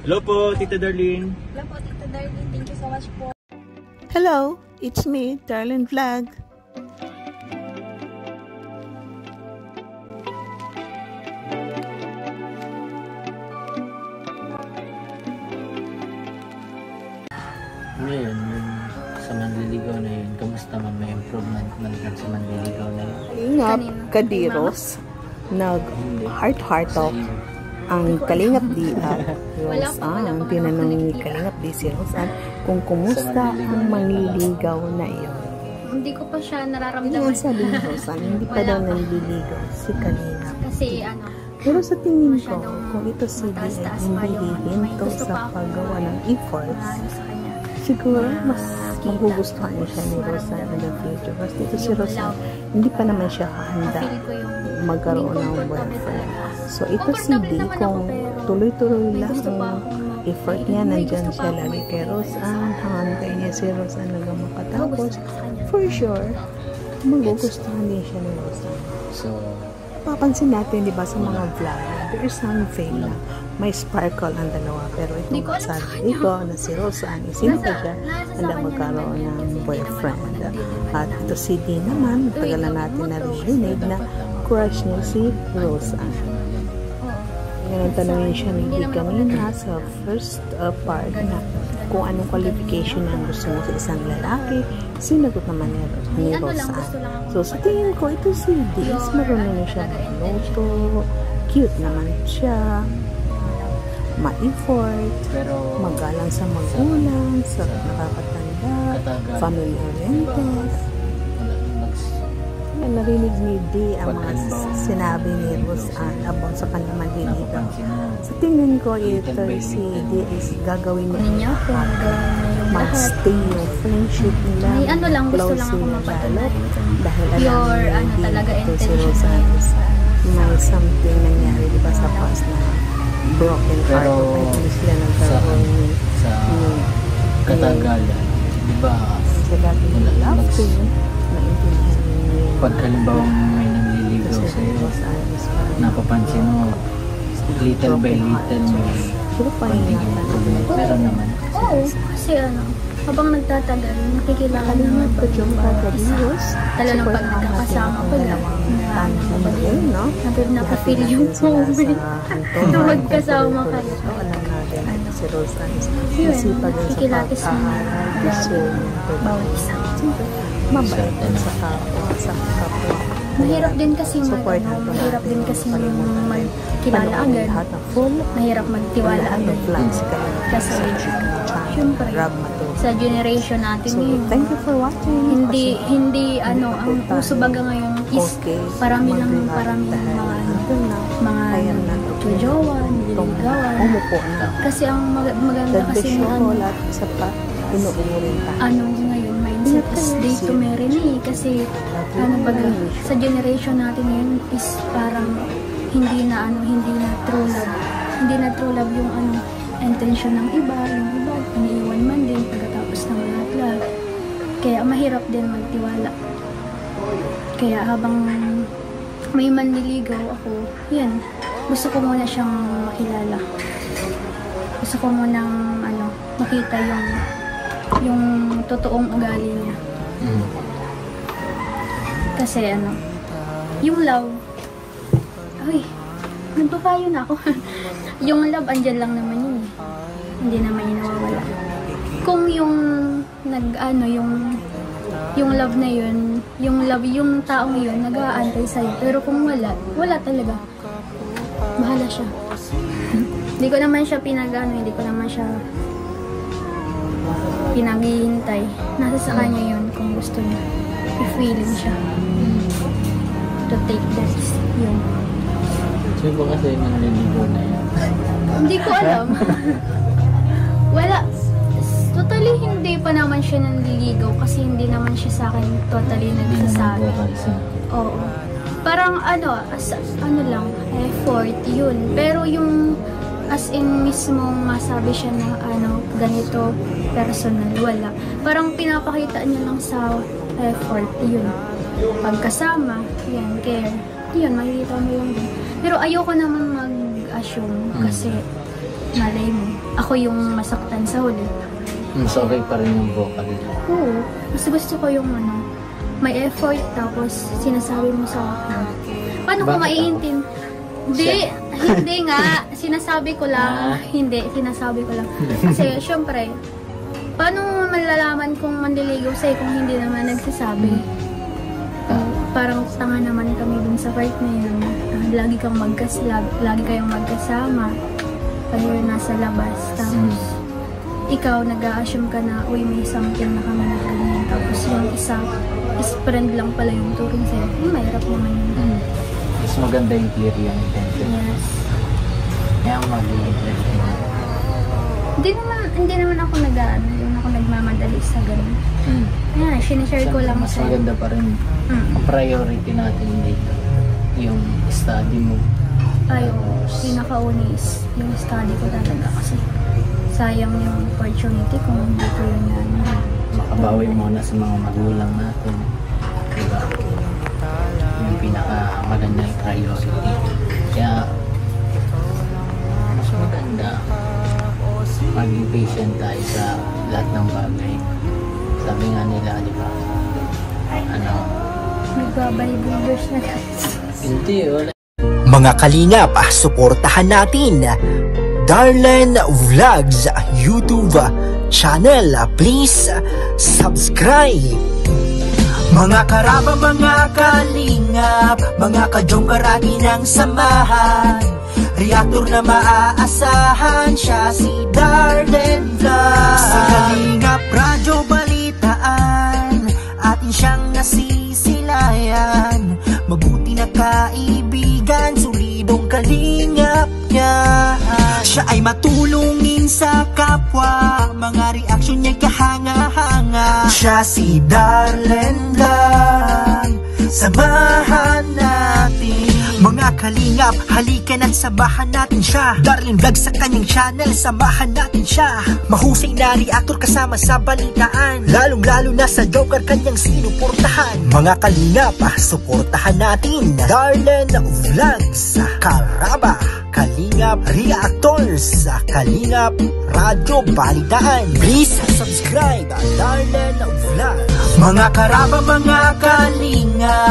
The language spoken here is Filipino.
Hello po, Tita Darlene. Hello po, Tita Darlene. Thank you so much po. Hello, it's me, Darlene Vlog. Ngayon, sa manliligaw na yun, kamusta man, may improvement man sa manliligaw na yun? Kalingap Kadiros, nag-heart talk ang Kalingap di at Rosan. Tinanong ni Kalingap di si Rosan kung kumusta ang manliligaw na iyon. Hindi ko pa siya nararamdaman. Sabi ni Rosan, hindi pa daw nanliligaw si Kalingap. Kasi pero sa tingin ko, kung ito si Di ay hindi hihinto sa paggawa ng efforts, siguro mas magugustuhan niya siya ni Rosan in the future. Kasi ito si Rosan, hindi pa naman siya handa magkaroon ng boyfriend. So ito si Di, kung tuloy-tuloy lang ang effort niya, nandyan siya lagi kay Rosan, hangantay niya si Rosan hanggang makatapos, for sure, magugustuhan din siya ni Rosan. So, papansin natin, di ba, sa mga vlog, there is something na may sparkle ang dalawa. Pero itong sabi dito na si Rosan, isino pa siya handa magkaroon ng boyfriend. At ito si Di naman, tagal na natin narinig na crush niya si Rosan. Ngayon, tanongin siya ni Di kanina sa first part na kung anong qualification ang gusto mo sa isang lalaki, sinagot naman ni Rosan. So, sa tingin ko, ito si Di, marunong na siya magluto, cute naman siya, ma-effort, magalang sa magulang, sa nakakatanda, family-oriented. Narinig ni Di ang mga sinabi ni Rosan about sa kanyang manliligaw. Sa tingin ko, ito si Di is gagawin niya mag-stay yung friendship nila. May gusto lang ako mapatunan. Dahil alam ni talaga Di, si Rosan is may something nangyari, di ba, sa past na broken heart. Ay, hindi sila nagkaroon sa katagalan. Di ba? Sa dati nila love team, maintindihan pagkalimbawa may nanliligaw sa iyo, napapansin mo, little by little may meron naman. Oo, kasi habang nagtatagal, nakikilala naman pag yung bawat tala ng pag nagkakasama ko lang. Napapil yung moment na magkasama kayo. Si Rosan is nakikilatis naman bawat isa. Mabait sa kapwa. Mahirap din kasi mahirap din kasi magkilala agad. Mahirap magtiwala agad. Kasi syempre sa generation natin ngayon, thank you for watching. Hindi ang uso baga ngayon is parami mga jojowa, nililigawan. Kasi ang maganda kasi ngayon mindset is date to marry na kasi sa generation natin ngayon is parang hindi na true love yung intention ng iba, iniiwan man din pagkatapos ng lahat. Kaya mahirap din magtiwala. Kaya habang may manliligaw ako, yan, gusto ko muna siyang makilala. Gusto ko munang makita yung totoong ugali niya. Kasi yung love, nagpapayo na ako. Yung love, andyan lang naman yun. Hindi naman yun nawawala. Kung yung yung love na yun, yung taong yun, nag-aantay sa'yo. Pero kung wala talaga. Bahala siya. Hindi ko naman siya hindi ko naman siya pinaghihintay. Nasa sa kanya yun kung gusto niya. I-feeling siya. To take that yun. So ba kasi manliligaw na yan? Hindi ko alam. Wala. Totally hindi pa naman siya nanliligaw kasi hindi naman siya sa akin totally nagsasabi. Oo. Parang lang, effort yun. Pero yung as in mismong masabi siya na ganito personal, wala. Parang pinapakita niya lang sa effort yun. Pagkasama, yan, care. Yun, makikita mo yung. Pero ayoko naman mag-assume kasi malay mo, ako yung masaktan sa huli. Mas okay pa rin yung vocal niya. Oo, mas gusto ko yung may effort tapos sinasabi mo sa akin. Paano ko Bakit maiintindi? Hindi nga, sinasabi ko lang. Hindi, sinasabi ko lang. Kasi syempre, paano mo malalaman kung manliligaw sa'yo kung hindi naman nagsasabi? Parang tanga naman kami dun sa part na yun. Lagi kayong magkasama pag nasa labas. Tapos, ikaw nag-a-assume ka na, uy, may something na kami na ganyan. Tapos yung isa, is friend lang pala yung turing sa'yo. Mahirap naman yun. Mas maganda yung clear yung intention. Yes. Kaya mag-i-interesting. Hindi naman ako nagmamadali sa ganun. Yan, sinishare ko lang Mas sa'yo. maganda pa rin. Ang priority natin dito, yung study mo. Ay, pinakauni is yung study ko talaga kasi sayang yung opportunity kung hindi ko yun Makabawi muna sa mga magulang natin. Diba? Yung pinakamaganda yung priority. Kaya, mas maganda maging patient tayo sa lahat ng bagay. Sabi nga nila, di ba? Nagbabalibulers na guys. Hindi, wala. Mga kalingap, suportahan natin Darlen Vlogs YouTube channel. Please subscribe. Mga karaba, mga kalingap, mga kadyong karagi ng samahan, reactor na maaasahan, siya si Darlen Vlogs. Sa Kalingap Radyo Balitaan, atin siyang nasisilayan, mabuti na kaibigan, solidong kalingap niya. Siya ay matulungin sa kapwa, mga reaksyon niya'y kahanga-hanga. Siya si Darlen lang, samahan natin. Mga kalingap, halika na't samahan natin siya. Darlen Vlog sa kanyang channel, samahan natin siya. Mahusay na reactor kasama sa balitaan, lalong-lalo na sa Joker kanyang sinuportahan. Mga kalingap, suportahan natin Darlen Vlogs, Karaba, Kalingap Reactors, Kalingap Radyo Balitaan. Please subscribe Darlen Vlogs. Mga karaba, mga kalingap,